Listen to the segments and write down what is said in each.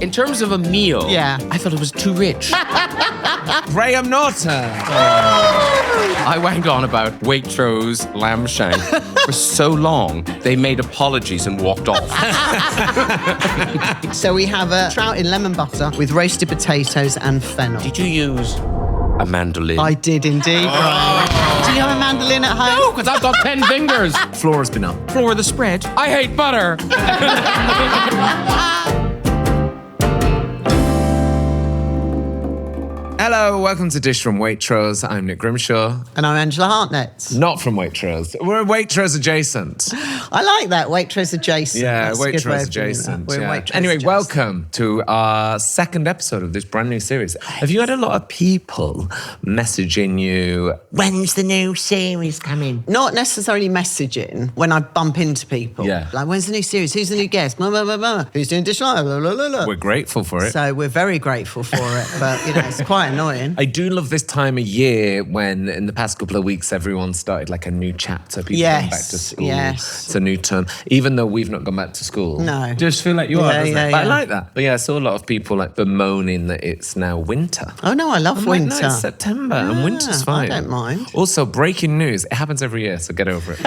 In terms of a meal, I felt it was too rich. Graham Norton. I wanged on about Waitrose lamb shank for so long, they made apologies and walked off. So we have a trout in lemon butter with roasted potatoes and fennel. Did you use a mandolin? I did indeed, Brian. Do you have a mandolin at home? No, because I've got 10 fingers. Floor has been up. Floor of the spread. I hate butter. Hello, welcome to Dish from Waitrose. I'm Nick Grimshaw. And I'm Angela Hartnett. Not from Waitrose. We're Waitrose adjacent. I like that, Waitrose adjacent. Yeah, That's a good way Waitrose of doing adjacent. that. We're Yeah. Waitrose Anyway, adjacent. welcome to our second episode of this brand new series. Have you had a lot of people messaging you, when's the new series coming? Not necessarily messaging when I bump into people. Yeah. Like, when's the new series? Who's the new guest? Blah, blah, blah, blah. Who's doing Dish Live? Blah, blah, blah, blah. We're grateful for it. So we're very grateful for it, but it's quite annoying. I do love this time of year when, in the past couple of weeks, everyone started like a new chapter. People going back to school. Yes. It's a new term. Even though we've not gone back to school. No. Just feel like you are, doesn't it? But I yeah. like that. But yeah, I saw a lot of people like bemoaning that it's now winter. Oh, no, I love I'm like, winter. no, it's September and winter's fine. I don't mind. Also, breaking news. It happens every year, so get over it.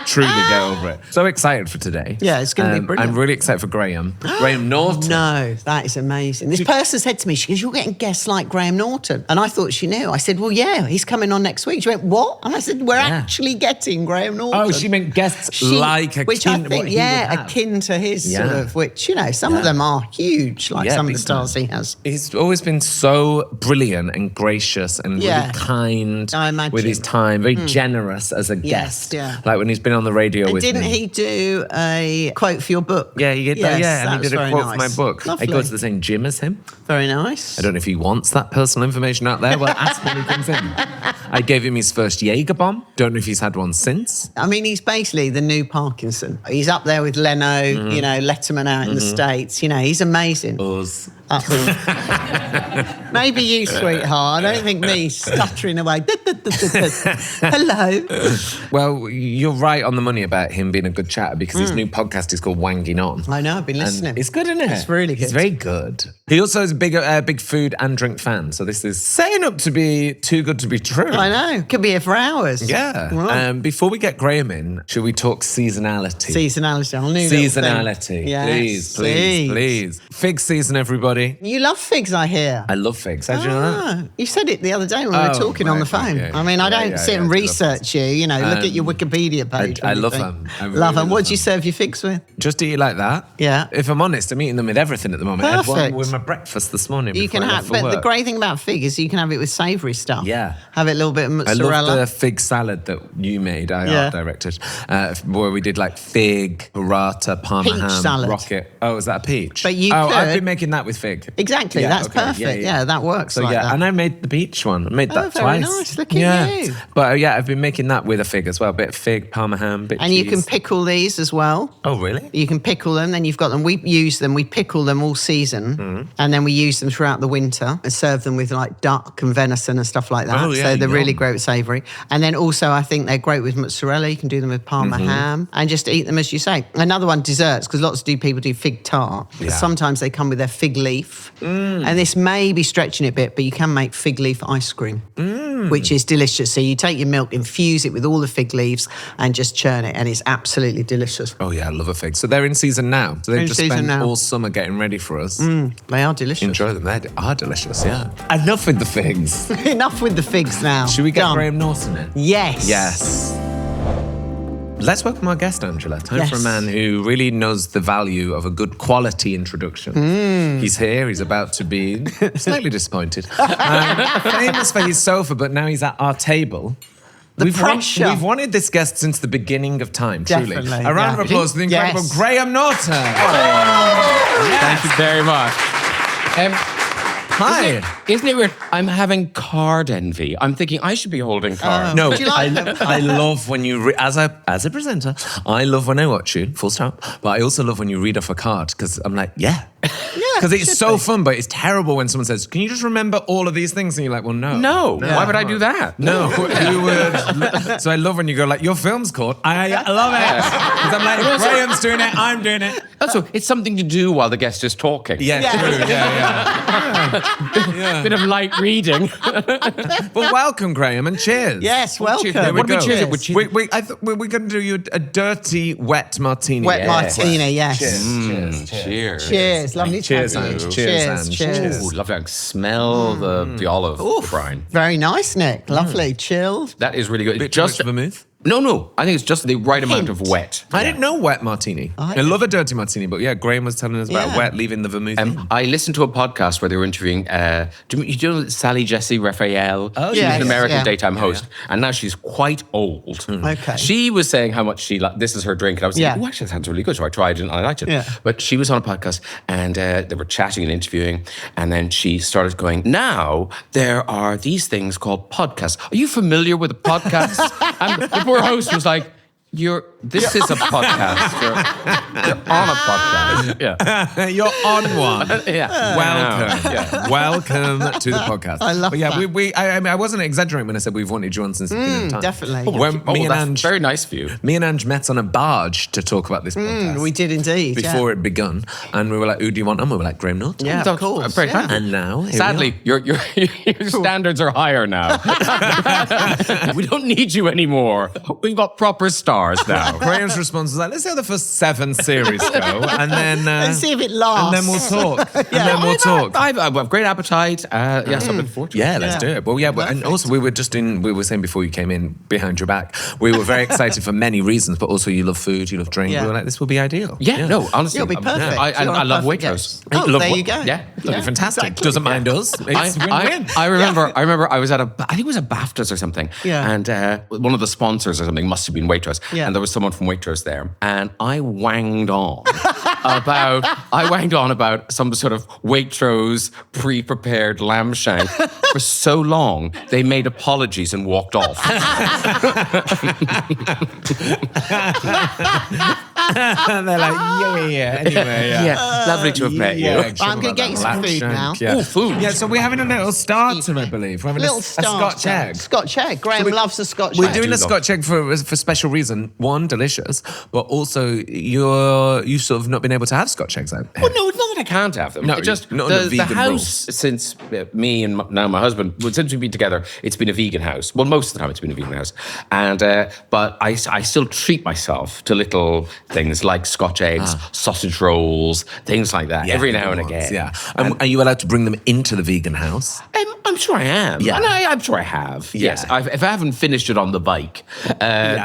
Truly get over it. So excited for today. Yeah, it's going to be brilliant. I'm really excited for Graham. Graham Norton. No, that is amazing. This person said to me, she goes, you're getting guests like Graham Norton. And I thought she knew. I said, well, yeah, he's coming on next week. She went, what? And I said, we're actually getting Graham Norton. Oh, she meant guests like akin, which I think, what he would have. akin to his sort of, which, some of them are huge, like some of the stars he has. He's always been so brilliant and gracious and really kind I imagine. with his time, very generous as a guest. yeah. Like when he's been on the radio And with didn't me. he do a quote for your book? Yeah, he did that. Yes, And he did a very quote for my nice. book. Lovely. I go to the same gym as him. Very nice. I don't know if he wants that personal information out there. Well, ask when he comes in. I gave him his first Jaeger bomb. Don't know if he's had one since. I mean, he's basically the new Parkinson. He's up there with Leno, Letterman out in the States. He's amazing. Us. Maybe you, sweetheart. I don't think me stuttering away. Hello. Well, you're right on the money about him being a good chatter because his new podcast is called Wanging On. I know, I've been listening. It's good, isn't it? It's really good. It's very good. He also is a big food and drink fan. So this is setting up to be too good to be true. I know. Could be here for hours. Yeah. Right. Before we get Graham in, should we talk seasonality? Seasonality. I knew Seasonality. Yes, Please. Fig season, everybody. You love figs, I hear. I love figs. How do you know that? You said it the other day when we were talking on the phone. okay. I mean, I don't sit and research you, look at your Wikipedia page. I love them. I really love them. What love do you serve your figs with? Just eat it like that. Yeah. If I'm honest, I'm eating them with everything at the moment. I had Perfect. one with my breakfast this morning. You before can I have, left for but the work. great thing about fig is you can have it with savoury stuff. Yeah. Have it a little bit of I mozzarella. love the fig salad that you made. I art directed, where we did like fig, burrata, parma Peach ham, salad. rocket. Oh, is that a peach? But you I've could- been making that with fig. Exactly, Yeah, that's okay, perfect. Yeah, that works So like that. and I made the peach one. I made that very twice. nice. Look at you. But I've been making that with a fig as well. A bit of fig, parma ham, bit And cheese. you can pickle these as well. Oh, really? You can pickle them, then you've got them. We use them, we pickle them all season, and then we use them throughout the winter and serve them with like duck and venison and stuff like that. Oh, yeah, so they're really yum. great with savoury. And then also I think they're great with mozzarella. You can do them with parma ham and just eat them as you say. Another one, desserts, because lots of people do fig tart. Yeah. Sometimes they come with their fig leaf. And this may be stretching it a bit, but you can make fig leaf ice cream, which is delicious. So you take your milk, infuse it with all the fig leaves and just churn it, and it's absolutely delicious. Oh, yeah, I love a fig. So they're in season now. So they've In just season spent now. all summer getting ready for us. They are delicious. Enjoy them. They are delicious, yeah. Enough with the figs. Enough with the figs now. Should we get Done. Graham Norton in? Yes. Yes. Let's welcome our guest, Angela. Time for a Yes. man who really knows the value of a good quality introduction. He's here. He's about to be slightly disappointed. Famous for his sofa, but now he's at our table. pressure. We've wanted this guest since the beginning of time, truly. Definitely, A round of yeah. applause for the incredible Yes. Graham Norton. Thank you very much. Hi. Isn't it weird? I'm having card envy. I'm thinking I should be holding cards. No, Do you like them? I love when you, as a presenter, I love when I watch you, full stop, but I also love when you read off a card, because I'm like, yeah, Because it's should so be. fun, but it's terrible when someone says, "Can you just remember all of these things?" And you're like, "Well, no, No. Why would I do that? No, you would." So I love when you go like, "Your film's called." I love it because I'm like, Graham's doing it, I'm doing it. Also, it's something to do while the guest is talking. Yeah, true. Yeah. Bit of light reading. Well, welcome, Graham, and cheers. Yes, welcome. Here we What do we go. cheers it with? We're going to do you a dirty, wet martini. Wet martini, yes. Cheers. Cheers. Lovely to have Cheers, you. Ange. Cheers. Cheers. Ooh, lovely. I can smell the olive brine. Very nice, Nick. Lovely. Chilled. That is really good. Bit Just too much vermouth. No. I think it's just the right amount of wet. I didn't know wet martini. I love a dirty martini, but yeah, Graham was telling us about wet, leaving the vermouth. I listened to a podcast where they were interviewing, do you know Sally Jesse Raphael? Oh, She's yes, an American yeah. daytime host, and now she's quite old. Okay. She was saying how much she this is her drink, and I was like, oh, actually, that sounds really good. So I tried it and I liked it. Yeah. But she was on a podcast, and they were chatting and interviewing, and then she started going, now there are these things called podcasts. Are you familiar with a podcast? And the poor host was like, this is a podcast. You're on a podcast. Yeah. You're on one. Yeah. Welcome. Yeah. Welcome to the podcast. I love that. I wasn't exaggerating when I said we've wanted you on since the beginning of time. Definitely. When me and that's Ange, very nice of you. me and Ange met on a barge to talk about this podcast. We did indeed. Before it begun. And we were like, who do you want on? We were like, Graham Norton. Yeah, of course. Very yeah. kind. And now, here Sadly, your standards are higher now. We don't need you anymore. We've got proper stars now. Graham's response was like, let's see how the first 7 series go. And then... Let's see if it lasts. And then we'll talk. And then we'll talk. I have great appetite. Yes, I'm looking forward to it. Yeah, let's do it. Well, yeah, but, and also we were saying before you came in, behind your back, we were very excited for many reasons, but also you love food, you love drink. Yeah. We were like, this will be ideal. Yeah, no, honestly. You'll be perfect. I love Perfect, Waitrose. yes. Oh, I love there you go. Yeah. It'll be fantastic. exactly. Doesn't mind us. It's win-win. I remember I was at I think it was a BAFTAs or something. Yeah. And one of the sponsors or something must have been Waitrose. Yeah. And there was someone from Waitrose there. And I wanged on about some sort of Waitrose pre-prepared lamb shank for so long they made apologies and walked off. And they're like, yeah. Anyway, Yeah, lovely to have met you. I'm going to get you some food now. Yeah. Oh, food. Yeah, so we're having a little starter, I believe. We're having Little a Scotch egg. Scotch egg. Graham loves a Scotch We're egg. doing do a love Scotch egg for special reason. One, delicious, but also you've sort of not been able to have Scotch eggs out here. Well, no, it's not that I can't have them. No, It just not on a the vegan house rule. since me and now my husband, since we've been together, it's been a vegan house. Well, most of the time it's been a vegan house, and but I still treat myself to little things like Scotch eggs, sausage rolls, things like that. Every now and good ones, again. Yeah. And are you allowed to bring them into the vegan house? I'm sure I am. Yeah. And I'm sure I have. Yes. If I haven't finished it on the bike, then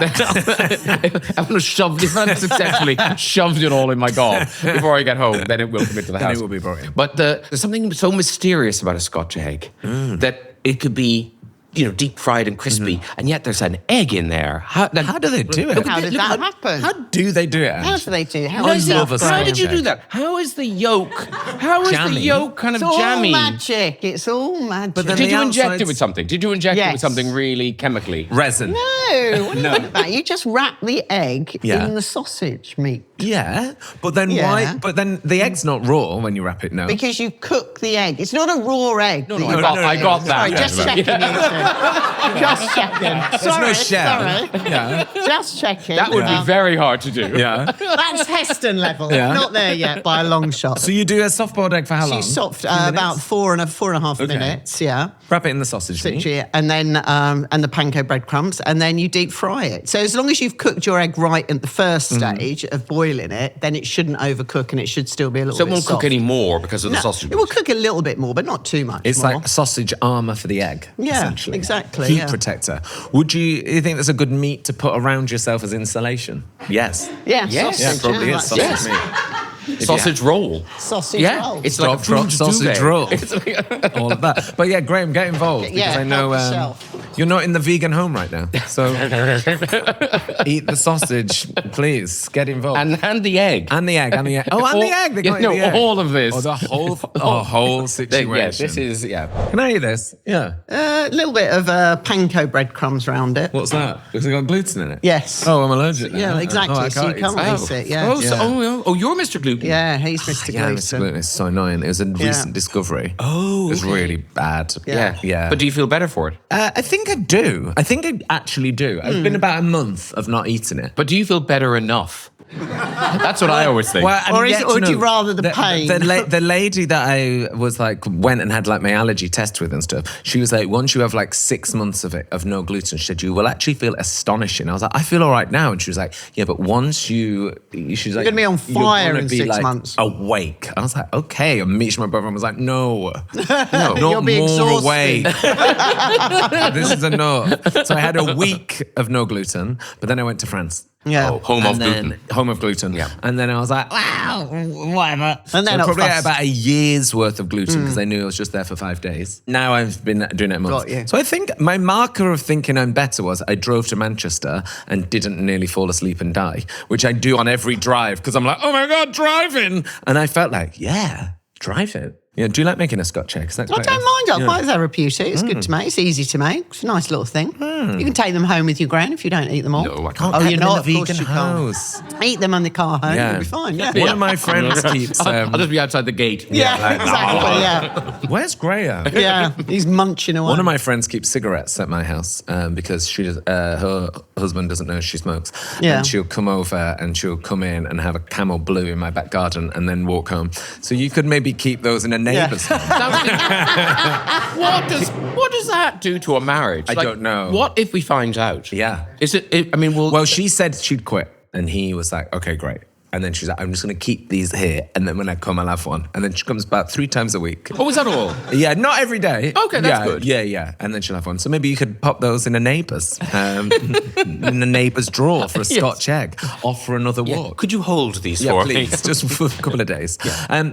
I'm going to if I've successfully shoved it all in my gob before I get home, then it will come into the house. it will be brought in. But there's something so mysterious about a Scotch egg that it could be, deep fried and crispy, and yet there's an egg in there. How do they do it? How did that happen? How do they do it? Ange? How do they do? How I is love that? a How did you Scotch do that? How is the yolk? How is Jammy? the yolk kind of It's all jammy? magic. It's all magic. But then Did you the inject it outside's- with something? Did you inject it with Yes. something really chemically? Resin. No, what are you on about? You just wrap the egg Yeah. in the sausage meat. Yeah, but then Yeah. why? But then the egg's not raw when you wrap it. No, Because you cook the egg. It's not a raw egg. No, that no, you I wrap got- I it in. got that. Sorry, Yeah, just right. checking. Just checking. there's Sorry, no shell. sorry. Yeah, Just checking. That would be very hard to do. yeah. That's Heston level. Yeah. Not there yet by a long shot. So you do a soft-boiled egg for how long? She's soft, Few minutes? about four and a half Okay. minutes, yeah. Wrap it in the sausage meat. Literally, and then and the panko breadcrumbs, and then you deep fry it. So as long as you've cooked your egg right at the first stage of boiling it, then it shouldn't overcook and it should still be a little So it bit won't soft. cook any more because of the No, sausage. it will cook a little bit more, but not too much It's more. like sausage armor for the egg. Yeah, essentially. exactly, Heat yeah. protector. You think that's a good meat to put around yourself as insulation? Yes. yeah, Yes. sausage, Yeah, probably yeah, is that's sausage it. meat. Sausage roll. Sausage Yeah, roll. it's like a Stop, sausage duvet. roll. It's like- All of that. But yeah, Graham, get involved because Yeah, I know help yourself. you're not in the vegan home right now. So eat the sausage, please. Get involved. and the egg. And the egg. Oh, and the egg. They got no, the egg. all of this. Oh, the whole situation. Yeah, this is Can I eat this? Yeah. A little bit of panko breadcrumbs round it. What's that? Because it got gluten in it. Yes. Oh, I'm allergic. Yeah, now. exactly. Oh, I So you eat can't this. eat it. Yeah. Oh, you're Mr. Gluten. gluten. Yeah, he's Mr. Yeah, Gluten. Mr. Gluten is so annoying. It was a recent discovery. Oh, It was really bad. Yeah. But do you feel better for it? I think I do. I think I actually do. It's been about a month of not eating it. But do you feel better enough? That's what I always think. Well, I'm Or yet to would you know. rather the pain? The lady that I was like went and had like my allergy test with and stuff. She was like, once you have like 6 months of it of no gluten, she said you will actually feel astonishing. I was like, I feel all right now, and she was like, yeah, but once she's like, You're gonna be on fire gonna in be 6 like months. awake. I was like, okay. And Misha, my brother, was like, no, not You'll be more exhausted. awake. This is enough. So I had a week of no gluten, but then I went to France. Yeah. Oh, home of gluten. Home of gluten. Yeah. And then I was like, wow, whatever. And then so probably fussed. had about a year's worth of gluten because they knew I was just there for 5 days. Now I've been doing it a month. Got you. So I think my marker of thinking I'm better was I drove to Manchester and didn't nearly fall asleep and die, which I do on every drive because I'm like, oh my God, driving. And I felt like, yeah, driving. Yeah, do you like making a Scotch egg? I don't mind it. I'm quite therapeutic. It's good to make. It's easy to make. It's a nice little thing. You can take them home with you, Gran, if you don't eat them all. No, I can't. Oh, Get you're them in not? the Of course vegan you can't. house. Eat them on the car home. Yeah. You'll be fine. Yeah. One of my friends keeps... I'll just be outside the gate. Yeah, exactly. Yeah. Where's Graham? Yeah. He's munching away. One of my friends keeps cigarettes at my house because her husband doesn't know she smokes. Yeah. And she'll come over and she'll come in and have a Camel Blue in my back garden and then walk home. So you could maybe keep those in a neighbour's home. What does that do to a marriage? I don't know. What if we find out? Yeah. Is it? I mean, Well, she said she'd quit. And he was like, okay, great. And then she's like, I'm just going to keep these here. And then when I come, I'll have one. And then she comes about 3 times a week. Oh, is that all? Yeah, not every day. Okay, that's good. Yeah. And then she'll have one. So maybe you could pop those in a neighbour's, in a neighbour's drawer for a Scotch egg. Off for another walk. Could you hold these Yeah, for please, me? just for a couple of days.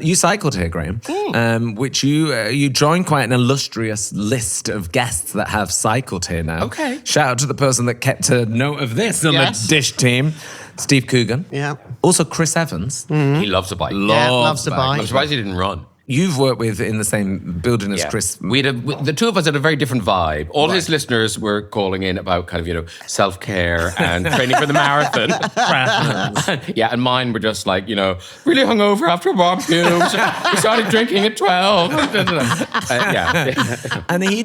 You cycled here, Graham, which you joined quite an illustrious list of guests that have cycled here now. Okay. Shout out to the person that kept a note of this on Yes. the Dish team, Steve Coogan. Yeah. Also, Chris Evans. He loves a bike. Yeah, loves to bike. I'm surprised he didn't run. You've worked with in the same building as Yeah. Chris. The two of us had a very different vibe. All his listeners were calling in about kind of, self-care and training for the marathon. Yeah, and mine were just like, really hungover after a barbecue. We started drinking at 12. Yeah. And he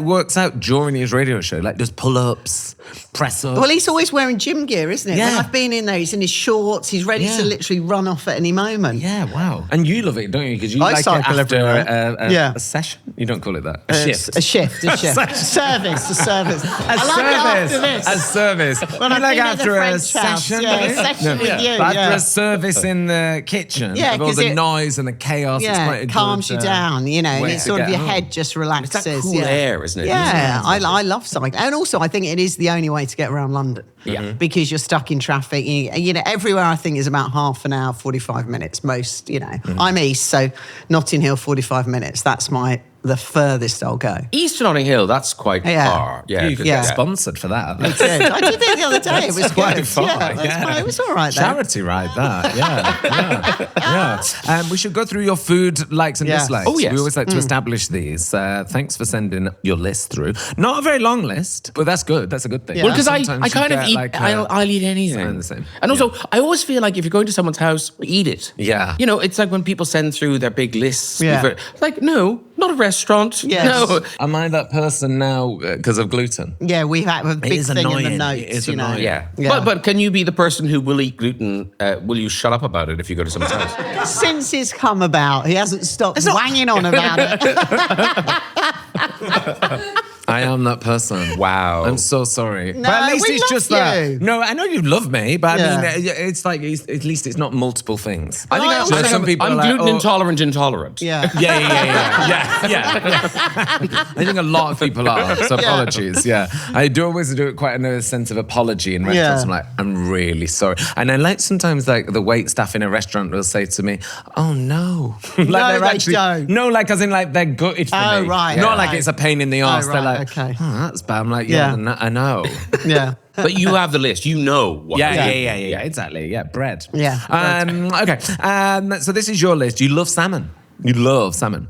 works out during his radio show, like does pull-ups, press-ups. Well, he's always wearing gym gear, isn't it? Yeah. When I've been in there, he's in his shorts. He's ready Yeah. to literally run off at any moment. Yeah, wow. And you love it, don't you? Because you I like it cycle after everywhere. a session. You don't call it that. A It's shift. A shift. A service. I like it after this. A service. When You I've like been at the after a French house, session? yeah, a session with you, But yeah. after a service in the kitchen, Yeah, with all 'cause the it- noise and the chaos, it's quite a It calms good, you down, and way it's to sort of get your home. head just relaxes. It's that cool yeah. air, isn't it? Yeah, I love cycling. And also, I think it is the only way to get around London. Yeah. Mhm. Because you're stuck in traffic. Everywhere I think is about half an hour, 45 minutes most, I'm east, so Notting Hill, 45 minutes. That's the furthest I'll go. East Notting Hill, that's quite Yeah. far. Yeah, You could Yeah. get sponsored for that. I did it the other day. It was quite good. far, It was all right. Though. Charity ride, that. Yeah. We should go through your food likes and Yeah. dislikes. Oh, yes. We always like to establish these. Thanks for sending your list through. Not a very long list, but that's good. That's a good thing. Yeah. Well, because I Sometimes kind you of get, eat, I'll eat anything. I'm the same. And also, I always feel like if you're going to someone's house, eat it. Yeah. It's like when people send through their big lists. Yeah. Like, no, not a restaurant. Yes. No. Am I that person now because of gluten? Yeah, we have a big is thing in annoying. the notes. It is annoying. Yeah. Yeah. But can you be the person who will eat gluten? Will you shut up about it if you go to someone's house? Since it's come about, he hasn't stopped wanging on about it. I am that person. Wow. I'm so sorry. No, but at least we it's love just you. that. No, I know you love me, but Yeah. I mean, it's like at least it's not multiple things. I think also some people I'm are like, gluten oh, intolerant. Yeah. Yeah. I think a lot of people are. So apologies. Yeah, I do always do it quite in a sense of apology in restaurants. Yeah. I'm like, I'm really sorry. And then sometimes the wait staff in a restaurant will say to me, "Oh no," like No, they don't. No, like as in like they're gutted for Oh, me. right, Not yeah. like it's a pain in the Oh, arse. They're right, like, okay. "Oh, that's bad." I'm like, Yeah. I know. Yeah. But you have the list. You know what. Yeah, exactly. Yeah, bread. Yeah, Okay. So this is your list. You love salmon. You love salmon.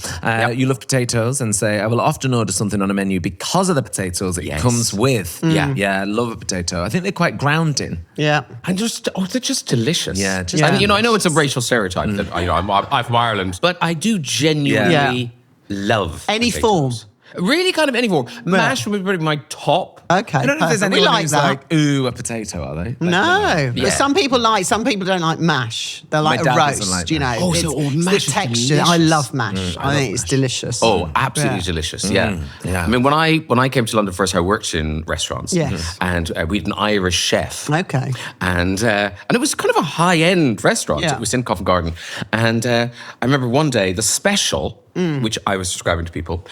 You love potatoes and say, I will often order something on a menu because of the potatoes it comes with. Yeah, I love a potato. I think they're quite grounding. Yeah. And they're just delicious. Yeah, And, I know it's a racial stereotype that I'm from Ireland, but I do genuinely love Any potatoes. form. Really, kind of any form. Mash would be my top. Okay. I don't know if there's perfect. We anyone like who's that. like, ooh, a potato, are they? No, Yeah. but some people don't like mash. They like dad a doesn't roast, like you know. mash. Oh, it's, so it's mash the is texture. delicious. I love mash. I think it's delicious. Oh, absolutely delicious. Yeah. I mean, when I came to London first, I worked in restaurants. Yes. And we had an Irish chef. Okay. And it was kind of a high-end restaurant. Yeah. It was in Covent Garden. And I remember one day, the special, which I was describing to people,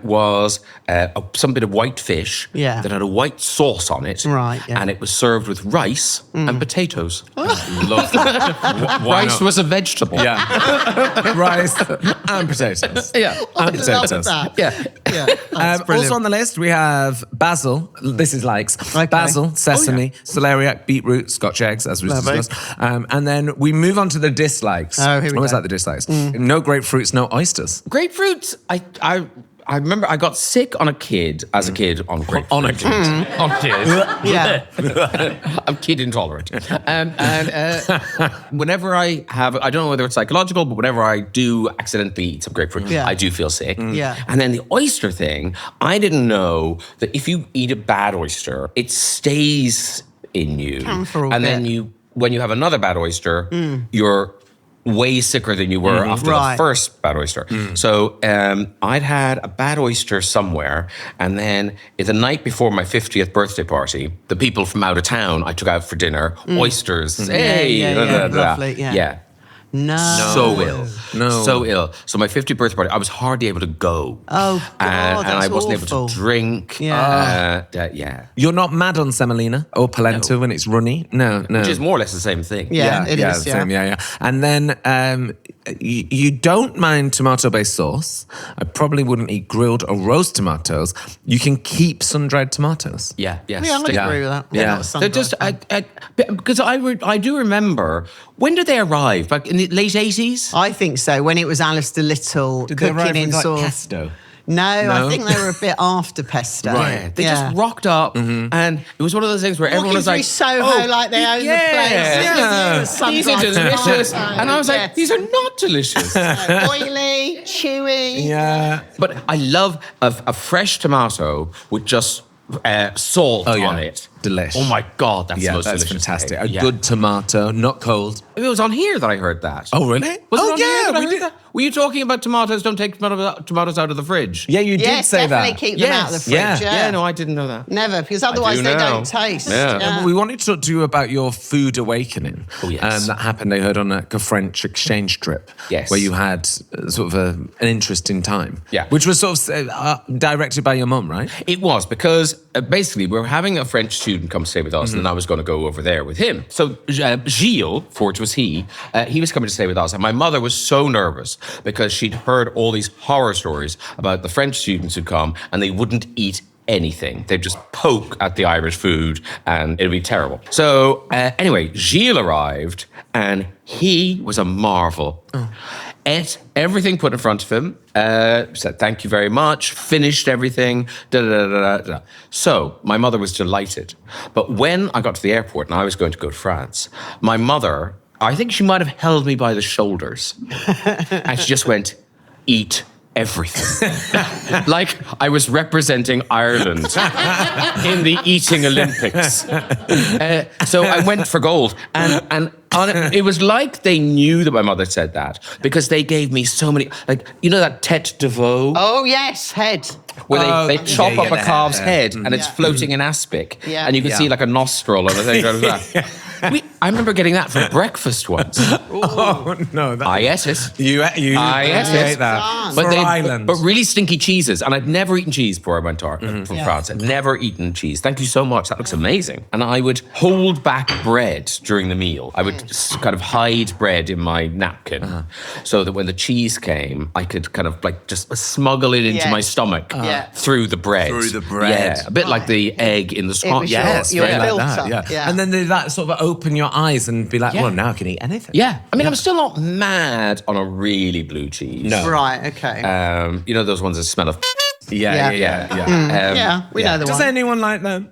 was some bit of white fish that had a white sauce on it. Right, yeah. And it was served with rice and potatoes. Love that. Rice was a vegetable. Yeah. Rice and potatoes. Yeah. And potatoes. that. Yeah. Yeah, that's brilliant. Also on the list, we have basil. This is likes. Okay. Basil, sesame, celeriac, beetroot, Scotch eggs, as we discussed. And then we move on to the dislikes. Oh, here we I always go. like the dislikes. No grapefruits, no oysters. Grapefruits, I remember I got sick on a kid on grapefruit. On a kid. On kid. Yeah. I'm kid intolerant. And whenever I don't know whether it's psychological, but whenever I do accidentally eat some grapefruit, I do feel sick. Yeah. And then the oyster thing, I didn't know that if you eat a bad oyster, it stays in you. Can for a and then bit. when you have another bad oyster, you're way sicker than you were after Right. the first bad oyster. So I'd had a bad oyster somewhere, and then the night before my 50th birthday party, the people from out of town I took out for dinner, oysters. Hey, Yeah, da, da, da. lovely, yeah. No. So ill. No. So ill. So my 50th birthday party, I was hardly able to go. Oh, God, and I that's wasn't awful. able to drink. Yeah. Yeah. You're not mad on semolina or polenta when it's runny? No. Which is more or less the same thing. Yeah, it is. Same, yeah. And then you don't mind tomato-based sauce. I probably wouldn't eat grilled or roast tomatoes. You can keep sun-dried tomatoes. Yeah. Yeah, I Stick- agree with that. Yeah. Not They're just because I do remember, when did they arrive? Like in the late 80s? I think so. When it was Alistair Little Did they cooking arrive in with, like, sort of- pesto? No, No? I think they were a bit after pesto. Right. They just rocked up, and it was one of those things where everyone was like, Soho, like they own the place. yeah. These are delicious. And I was like, Yes. these are not delicious. Oily, chewy. Yeah. But I love a fresh tomato with just salt on it. Delish. Oh my God, that's the Yeah, most that's delicious fantastic. thing. A good tomato, not cold. It was on here that I heard that. Oh, really? Was oh, it on here yeah, that I we heard did. that? Were you talking about tomatoes? Don't take tomatoes out of the fridge. Yeah, you did Yes, say definitely that. keep them out of the fridge. Yeah. Yeah, No, I didn't know that. Never, because otherwise do they now. don't taste. Yeah. We wanted to talk to you about your food awakening. Oh, yes. That happened, I heard, on a French exchange trip. Yes. Where you had sort of an interesting time. Yeah. Which was sort of directed by your mum, right? It was because basically we were having a French student come stay with us, and I was going to go over there with him. So Gilles, for it was he was coming to stay with us, and my mother was so nervous because she'd heard all these horror stories about the French students who'd come and they wouldn't eat anything. They'd just poke at the Irish food and it'd be terrible. So anyway, Gilles arrived and he was a marvel. Ate everything put in front of him, said thank you very much, finished everything, So my mother was delighted. But when I got to the airport and I was going to go to France, my mother, I think she might have held me by the shoulders and she just went, eat everything. Like I was representing Ireland in the eating Olympics. So I went for gold. And it was like they knew that my mother said that because they gave me so many, like, you know that tête de veau? Oh, yes, head. Where they chop up the a calf's head, head and it's floating in aspic. Yeah. And you can see like a nostril and a thing. I remember getting that for breakfast once. Oh, no. I ate it. You I ate ate that. But For Ireland. but really stinky cheeses. And I'd never eaten cheese before I went to from France. I'd never eaten cheese. Thank you so much. That looks amazing. And I would hold back bread during the meal. I would kind of hide bread in my napkin so that when the cheese came, I could kind of like just smuggle it into my stomach through the bread. Through the bread. Yeah, a bit like the egg in the Scotch. Yes, your very like filter. that. Yeah. Yeah. And then they that sort of open your eyes and be like, well, now I can eat anything. Yeah. I mean, I'm still not mad on a really blue cheese. No. Right, okay. You know those ones that smell of... Yeah. Yeah, we know the Does one. anyone like them?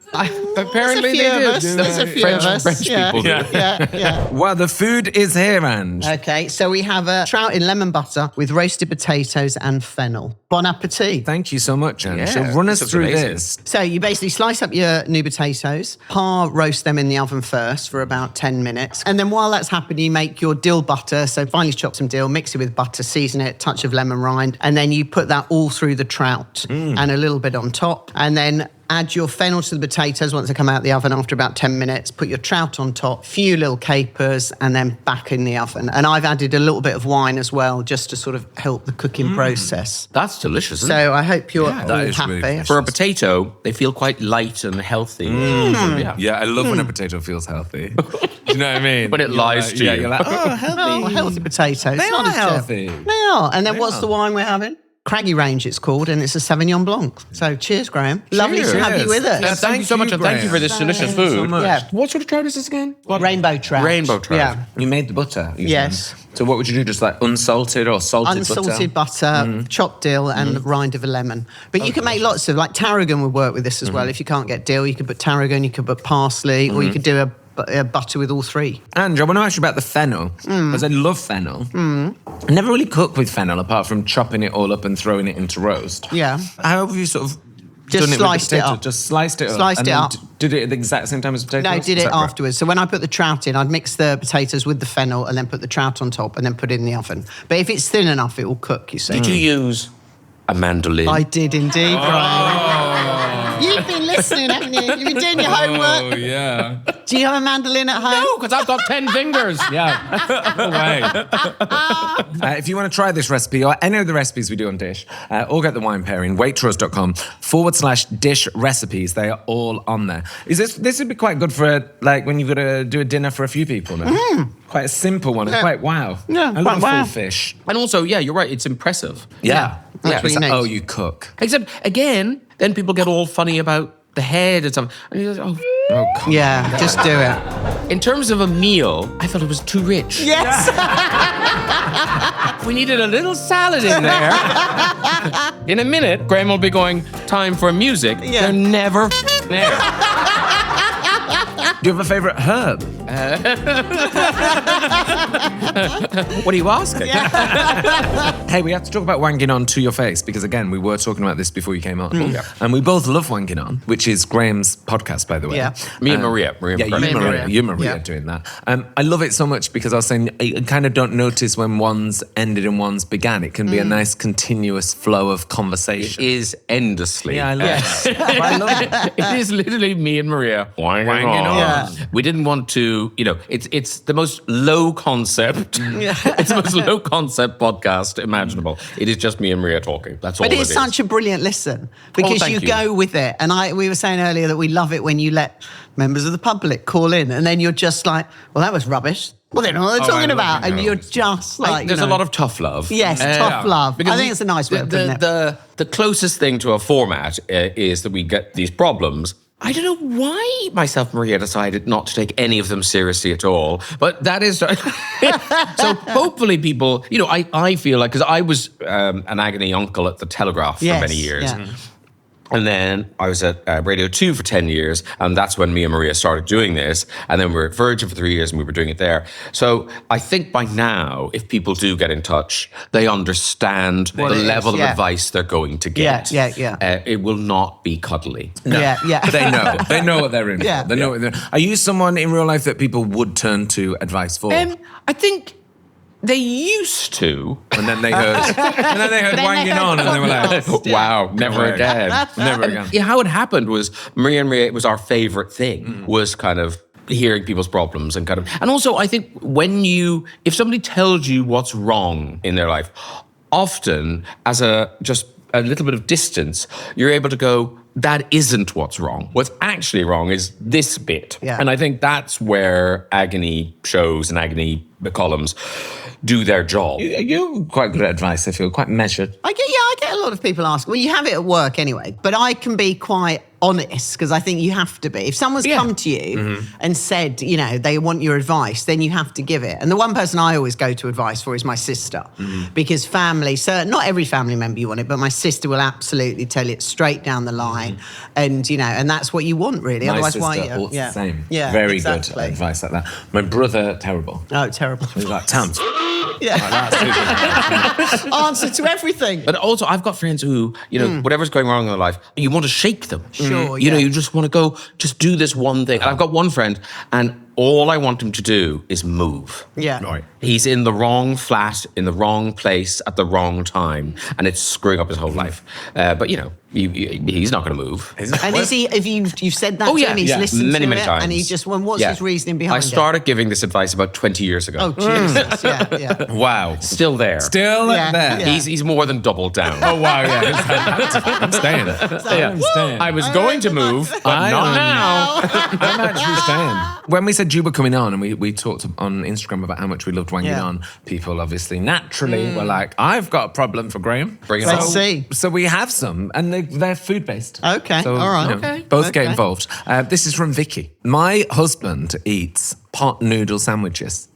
Apparently There's a few they of do. us. There's a few French, of us. French Yeah. people do. Yeah. Well, the food is here, Ange. Okay, so we have a trout in lemon butter with roasted potatoes and fennel. Bon appetit. Thank you so much, Ange. Yeah, so run us this looks through amazing. this. So you basically slice up your new potatoes, roast them in the oven first for about 10 minutes. And then while that's happening, you make your dill butter. So finely chop some dill, mix it with butter, season it, touch of lemon rind. And then you put that all through the trout and a little bit on top. And then add your fennel to the potatoes once they come out of the oven after about 10 minutes. Put your trout on top, few little capers, and then back in the oven. And I've added a little bit of wine as well, just to sort of help the cooking process. That's delicious, isn't it? So I hope you're all that is happy. really delicious. For a potato, they feel quite light and healthy. Yeah, I love when a potato feels healthy. Do you know what I mean? When it lies to you. You're like, oh, healthy. Oh, healthy potatoes. They Not are a chip. healthy. They are. And then what's the wine we're having? Craggy Range it's called, and it's a Sauvignon Blanc. So cheers, Graham. Lovely to have you with us. Yeah, thank you so much, and thank you for this delicious food. Yeah. What sort of trout is this again? Rainbow trout. Rainbow trout. Yeah. You made the butter. you Yes. said. So what would you do? Just like unsalted or salted Unsalted butter, chopped dill, and rind of a lemon. But you can make lots of, like tarragon would work with this as well. If you can't get dill, you could put tarragon, you could put parsley, or you could do a butter with all three. Ange, I want to ask you about the fennel, because I love fennel. I never really cook with fennel, apart from chopping it all up and throwing it into roast. Yeah. How have you sort of Just done it sliced with it potato? up. Just sliced it up. Sliced and it then up. Did it at the exact same time as potatoes? No, I did it Separate? afterwards. So when I put the trout in, I'd mix the potatoes with the fennel and then put the trout on top and then put it in the oven. But if it's thin enough, it will cook, you see. Did you use a mandolin? I did indeed, Brian. You've been listening, haven't you? You've been doing your homework. Oh, yeah. Do you have a mandolin at home? No, because I've got 10 fingers. Yeah. No way. If you want to try this recipe or any of the recipes we do on Dish, or get the wine pairing, waitrose.com/dish recipes. They are all on there. This would be quite good for like when you've got to do a dinner for a few people now. Quite a simple one. It's quite wow. Yeah, I love quite wow. full fish. And also, yeah, you're right, it's impressive. Yeah. That's what It's you like, need. oh, you cook. Except, again, then people get all funny about the head and stuff. And you're like, Oh, come Yeah, just do it. in terms of a meal, I felt it was too rich. Yes. We needed a little salad in there. In a minute, Graham will be going, time for music. Yeah. They're never there. Do you have a favourite herb? What are you asking? Hey, we have to talk about Wanging On to your face because, again, we were talking about this before you came on. And we both love Wanging On, which is Graham's podcast, by the way. Yeah. Me and Maria. Yeah, McErlane. you and Maria Yeah. doing that. I love it so much because I was saying I kind of don't notice when one's ended and one's began. It can be a nice continuous flow of conversation. It is endlessly. Yeah, I love it. But I love it. It is literally me and Maria wanging on. Yeah. We didn't want to, it's the most low concept. It's the most low concept podcast imaginable. It is just me and Maria talking. That's all But it it's is. such a brilliant listen because thank you you. go with it. And we were saying earlier that we love it when you let members of the public call in and then you're just like, well, that was rubbish. Well, they know what they're talking about. And you're just like, There's a lot of tough love. Yes, tough love. I think it's a nice way of putting it. The closest thing to a format is that we get these problems. I don't know why myself and Maria decided not to take any of them seriously at all. But that is... so hopefully people... I feel like... Because I was an agony uncle at the Telegraph for many years. Yeah. And then I was at Radio 2 for 10 years, and that's when me and Maria started doing this. And then we were at Virgin for 3 years, and we were doing it there. So I think by now, if people do get in touch, they understand the level of advice they're going to get. Yeah. It will not be cuddly. Yeah. They know. They know what they're in Yeah. for. They know what they're... Are you someone in real life that people would turn to advice for? I think they used to. And then they heard Wanging On, and they were like, Wow, never again. Never again. Yeah, how it happened was Maria and Maria, it was our favorite thing, was kind of hearing people's problems and also I think if somebody tells you what's wrong in their life, often as just a little bit of distance, you're able to go, that isn't what's wrong. What's actually wrong is this bit. Yeah. And I think that's where agony shows and agony columns do their job. You're quite good at advice, I feel, quite measured. I get a lot of people ask. Well, you have it at work anyway, but I can be quite honest because I think you have to be. If someone's come to you and said, they want your advice, then you have to give it. And the one person I always go to advice for is my sister, because family, so not every family member you want it, but my sister will absolutely tell it straight down the line, and and that's what you want really. My Otherwise, sister, why? all the same. Yeah, very exactly. good advice like that. My brother, terrible. Oh, terrible. He's like, Tams. Yeah. Answer to everything. But also, I've got friends who, whatever's going wrong in their life, you want to shake them. Sure, You just want to go, just do this one thing. And I've got one friend, and all I want him to do is move. Yeah. Right. He's in the wrong flat, in the wrong place, at the wrong time, and it's screwing up his whole life. But, he's not going to move. And is he? If you've said that to him, he's listened many, to many it, times. and he just went. What's his reasoning behind I started giving this advice about 20 years ago. it? Oh Jesus! Yeah. Wow. Still there. Still there. Yeah. He's more than doubled down. Oh, wow, yeah. I'm staying. I'm staying. I was going to move, but not now. I'm actually staying. When we said you were coming on and we talked on Instagram about how much we loved Wanging On, people obviously naturally were like, I've got a problem for Graham. Bring it Let's on. see. So we have some, and they're food-based. Okay, So, all right. Okay. Both get Okay. involved. This is from Vicky. My husband eats pot noodle sandwiches.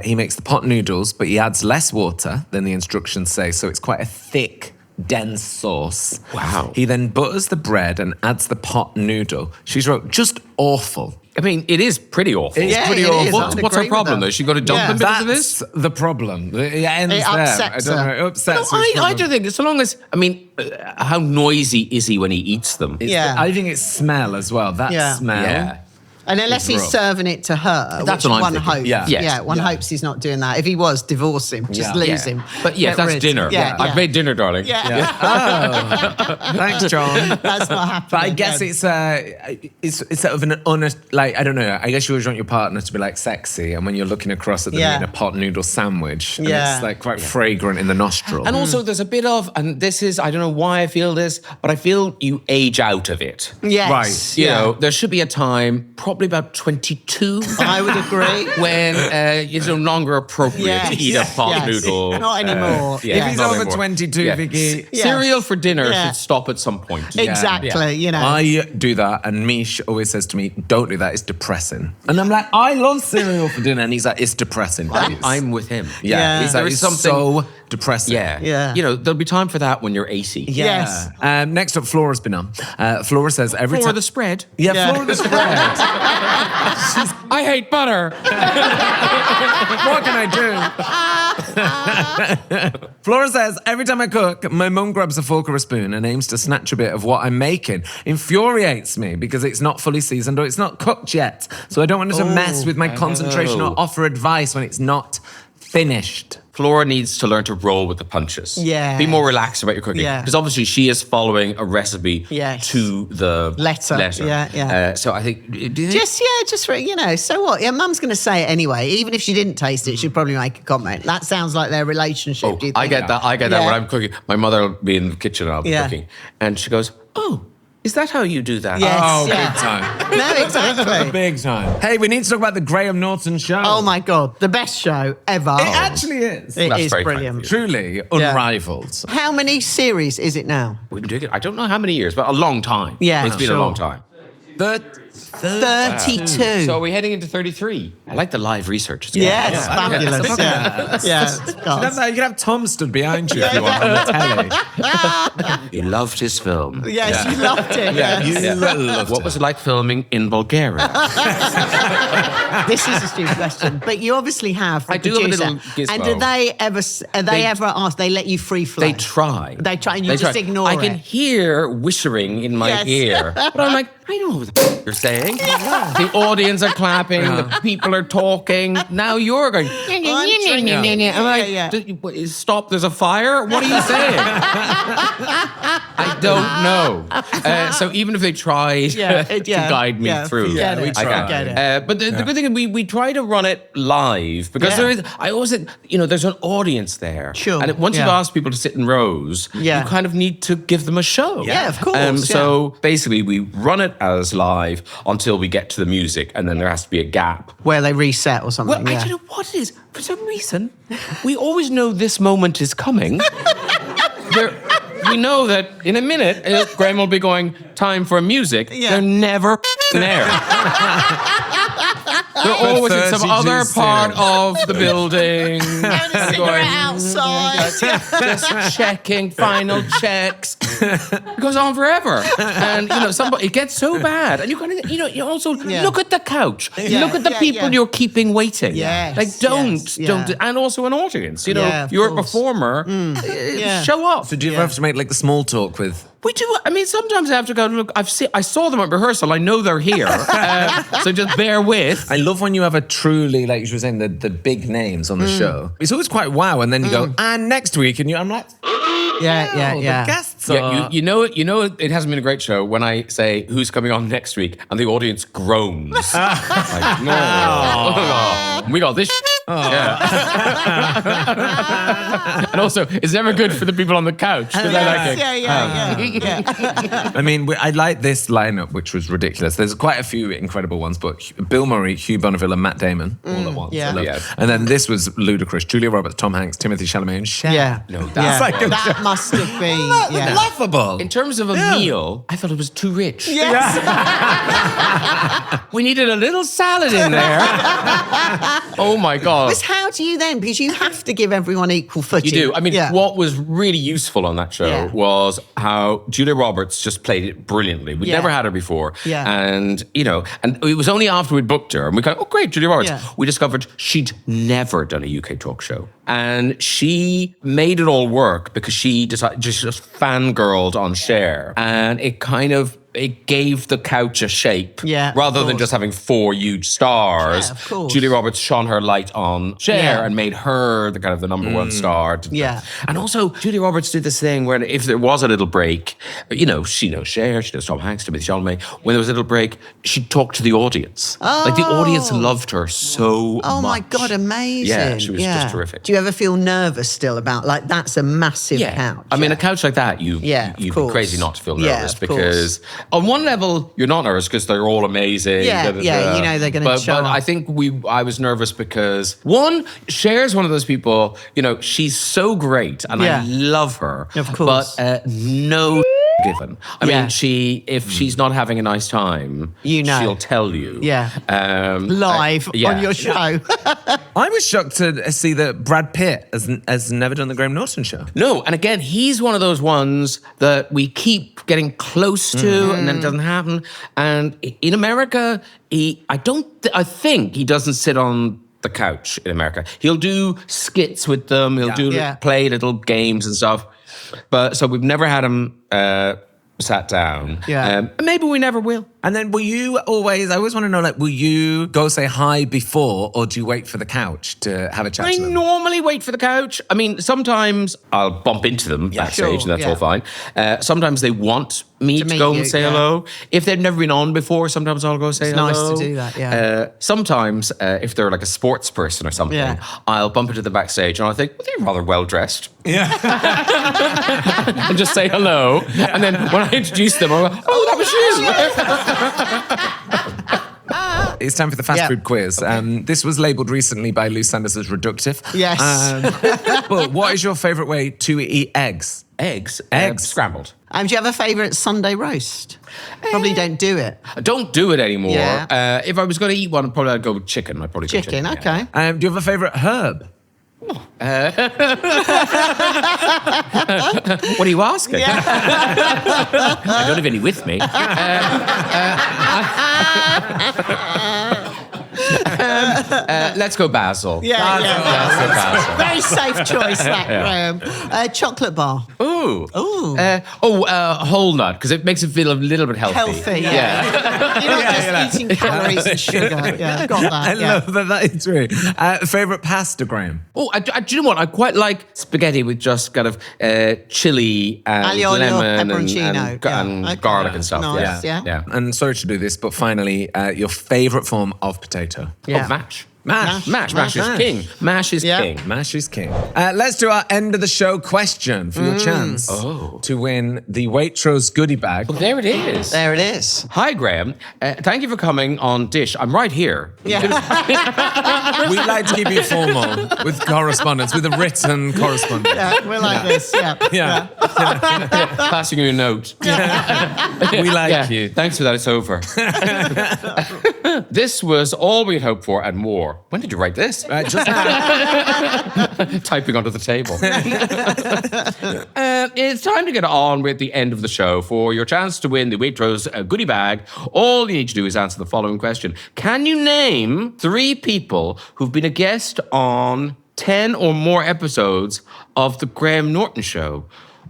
He makes the pot noodles, but he adds less water than the instructions say, so it's quite a thick, dense sauce. Wow. He then butters the bread and adds the pot noodle. She's wrote, just awful. I mean, it is pretty awful. It is Yeah, pretty it awful. is. What's I'd her agree with problem, that. though? She got to dump Yeah. him because of That's this? the problem. It ends It there. upsets I don't know. her. It upsets her. I do think, so long as, how noisy is he when he eats them? Yeah. I think it's smell as well. That Yeah. smell. Yeah. And unless It's he's rough. serving it to her, That's which what I'm one thinking. hopes. Yeah. Yes. One hopes he's not doing that. If he was, divorce him. Just Yeah. lose Yeah. him. But yes, Get that's rid. dinner. Yeah. I've made dinner, darling. Yeah. Thanks, John. That's not happening. But I guess it's sort of an honest, like, I don't know, I guess you always want your partner to be like sexy, and when you're looking across at them Yeah. eating a pot noodle sandwich, and Yeah. it's like quite fragrant in the nostril. And also, there's a bit of, and this is, I don't know why I feel this, but I feel you age out of it. Yes. Right. You know, there should be a time, probably about 22, I would agree. when it's no longer appropriate Yes. to eat a pot Yes. noodle. Not anymore. Yeah, If he's not over anymore. 22, Vicky. Yes. Cereal for dinner Yeah. should stop at some point. Exactly. You know. I do that, and Mish always says to me, don't do that, it's depressing. And I'm like, I love cereal for dinner, and he's like, it's depressing. I'm with him. Yeah. He's There like, is it's something- so depressing. Yeah. Yeah. You know, there'll be time for that when you're 80. Yes. Next up, Flora's been on. Flora says every For time the spread. Yeah. Flora the spread. I hate butter. What can I do? Flora says, every time I cook, my mum grabs a fork or a spoon and aims to snatch a bit of what I'm making. Infuriates me because it's not fully seasoned or it's not cooked yet. So I don't want her to mess with my concentration or offer advice when it's not finished. Flora needs to learn to roll with the punches. Yeah. Be more relaxed about your cooking. Yeah. Because obviously she is following a recipe Yes. to the Letter. Yeah. So I think... Do you think Just for, so what? Yeah, mum's going to say it anyway. Even if she didn't taste it, she'd probably make a comment. That sounds like their relationship. Oh, Do you I think? get that. I get that Yeah. when I'm cooking. My mother will be in the kitchen and I'll be Yeah. cooking. And she goes, oh, is that how you do that? Yes. Oh, yeah. big time. No, exactly. Big time. Hey, we need to talk about the Graham Norton show. Oh my God, the best show ever. It actually is. It That's is very kind brilliant. of Truly unrivaled. How many series is it now? We've been doing it. I don't know how many years, but a long time. Yeah, It's been sure. a long time. 32. So are we heading into 33? I like the live research. It's Yes, good. fabulous. Yeah. You can have Tom stood behind you if you want on the telly. He loved his film. Yes, you loved it. yes. You loved What was it like filming in Bulgaria? This is a stupid question, but you obviously have. The I do have a producer. little gizmo. And do they ever? They- ever ask? They let you free flow. They try. They try, and you just ignore I it. can hear whispering in my Yes. ear, but I'm like, I know what the you're saying. The audience are clapping, the people are talking. Now you're going, I'm like, stop, there's a fire? What are you saying? I don't know. So even if they tried to guide me through, we try. But the good thing is we try to run it live because there is, I always think, there's an audience there. Sure. And once you've asked people to sit in rows, you kind of need to give them a show. Yeah, of course. So basically we run it as live until we get to the music, and then there has to be a gap. Where they reset or something. Well, I don't know what it is. For some reason, we always know this moment is coming. We know that in a minute, Graham will be going, time for music. Yeah. They're never there. They're always in some other part of the building. Going outside. Just checking, final checks. It goes on forever. And, it gets so bad. And you also look at the couch. Look at the people you're keeping waiting. Yes, don't. And also an audience. You're a performer. Show up. So do you ever have to make like the small talk with... We do. I mean, sometimes I have to go, look, I saw them at rehearsal. I know they're here. So just bear with. I love when you have a truly, like you were saying, the big names on the show. It's always quite wow. And then you go, and next week, and I'm like, yeah. The guests are... Yeah, you know it hasn't been a great show when I say who's coming on next week and the audience groans. Like, no. We got this. Yeah. And also, it's never good for the people on the couch. I mean, I like this lineup, which was ridiculous. There's quite a few incredible ones, but Bill Murray, Hugh Bonneville, and Matt Damon all at once. Yeah. And then this was ludicrous. Julia Roberts, Tom Hanks, Timothy Chalamet, and Shank. Yeah. No, that Must have been laughable. In terms of a meal, I thought it was too rich. Yes. We needed a little salad in there. Oh my God. How do you then? Because you have to give everyone equal footing. You do. I mean, what was really useful on that show was how Julia Roberts just played it brilliantly. We'd never had her before. Yeah. And, and it was only after we'd booked her and we go, oh, great, Julia Roberts. Yeah. We discovered she'd never done a UK talk show. And she made it all work because she decided just fangirled on Cher. And it gave the couch a shape. Rather than just having 4 huge stars. Yeah, of course. Julia Roberts shone her light on Cher and made her the kind of the number one star. And also, Julia Roberts did this thing where if there was a little break, she knows Cher, she knows Tom Hanks, Timothy Chalamet. When there was a little break, she'd talk to the audience. Like the audience loved her so much. Oh my God, amazing. Yeah, she was just terrific. Do you ever feel nervous still about, like, that's a massive couch? I mean, a couch like that, you'd be crazy not to feel nervous because... On one level, you're not nervous because they're all amazing. They're going to show up. But I think I was nervous because, one, Cher's one of those people, she's so great and I love her. Of course. But no given. I mean, if she's not having a nice time, she'll tell you. Live on your show. I was shocked to see that Brad Pitt has never done the Graham Norton show. No, and again, he's one of those ones that we keep getting close to and then it doesn't happen. And in America, I think he doesn't sit on the couch in America. He'll do skits with them. He'll play little games and stuff. But so we've never had him sat down. Maybe we never will. And then I always want to know, like, will you go say hi before or do you wait for the couch to have a chat to them? I normally wait for the couch. I mean, sometimes I'll bump into them backstage and that's all fine. Sometimes they want me to go and say hello. If they've never been on before, sometimes I'll go say hello. It's nice to do that, sometimes, if they're like a sports person or something, I'll bump into them backstage and I'll think, well, they're rather well dressed. Yeah. And just say hello. And then when I introduce them, I'm like, oh, that was you. It's time for the fast food quiz. Okay. This was labelled recently by Lou Sanders as reductive. Yes. But what is your favourite way to eat eggs? Eggs? Scrambled. Do you have a favourite Sunday roast? Probably don't do it. I don't do it anymore. Yeah. If I was going to eat one, I'd go with chicken. I'd probably go chicken. Okay. Do you have a favourite herb? What are you asking? I don't have any with me. Let's go basil. Let's go basil. Very safe choice, that, Graham. Chocolate bar. Ooh. Oh. Whole nut, because it makes it feel a little bit healthy. Healthy, yeah. You're not just eating calories and sugar. Yeah, got that. I love that is true. Favourite pasta, Graham? Oh, do you know what? I quite like spaghetti with just kind of chili and Aglio olio, lemon pepperoncino. and Okay. garlic and stuff. Nice, yeah. And sorry to do this, but finally, your favourite form of potato? Yeah. Oh, mash. Mash. Mash is king. Mash is king. Mash is king. Let's do our end of the show question for your chance Oh. to win the Waitrose goodie bag. Well, there it is. There it is. Hi, Graham. Thank you for coming on Dish. I'm right here. Yeah. We like to keep you formal with correspondence, with a written correspondence. Yeah, we're like this. Yeah. Yeah. Passing you a note. We like you. Thanks for that. It's over. This was all we'd hoped for and more. When did you write this? Just Typing onto the table. It's time to get on with the end of the show. For your chance to win the Waitrose goodie bag, all you need to do is answer the following question. Can you name 3 people who've been a guest on 10 or more episodes of The Graham Norton Show?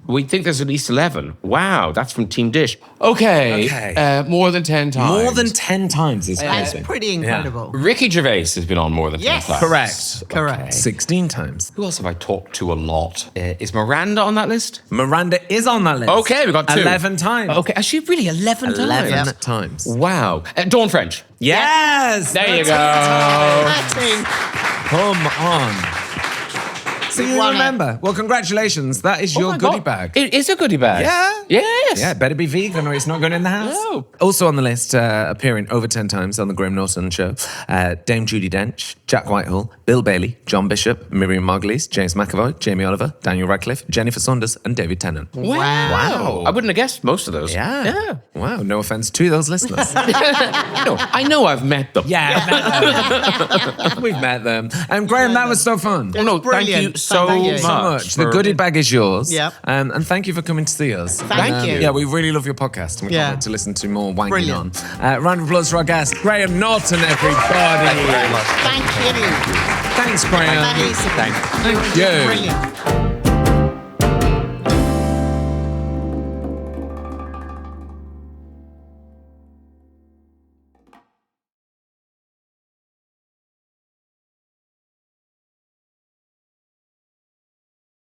We think there's at least 11. Wow, that's from Team Dish. Okay. More than 10 times. more than 10 times is That's crazy. pretty incredible. Ricky Gervais has been on more than 10 Yes. times. Correct. Correct. 16 times. Who else have I talked to a lot? Is Miranda on that list? Miranda is on that list. Okay, we got 2. 11 times. Okay, is she really 11 times? 11 times. Wow. Dawn French. Yes! There you go. Acting. Come on. So you won it. remember. Well, congratulations. That is Oh your my goodie God. bag. It is a goodie bag. Yeah. Yes. Yeah, better be vegan or it's not going in the house. No. Also on the list, appearing over 10 times on the Graham Norton Show, Dame Judi Dench, Jack Whitehall, Bill Bailey, John Bishop, Miriam Margolyes, James McAvoy, Jamie Oliver, Daniel Radcliffe, Jennifer Saunders, and David Tennant. Wow. I wouldn't have guessed most of those. Yeah. Wow, no offense to those listeners. No, I know I've met them. Yeah, we've met them. And Graham, that was so fun. Oh, no, thank you Brilliant. so Thank you much. so Much. The for- goodie bag is yours. Yep. And thank you for coming to see us. Thank you. Yeah, we really love your podcast. And we can't Yeah. wait to listen to more Wanging Brilliant. On. Round of applause for our guest, Graham Norton, everybody. Thank you very much. Thank you. Thanks, Graham. Amazing. Thanks. Thank you. Brilliant.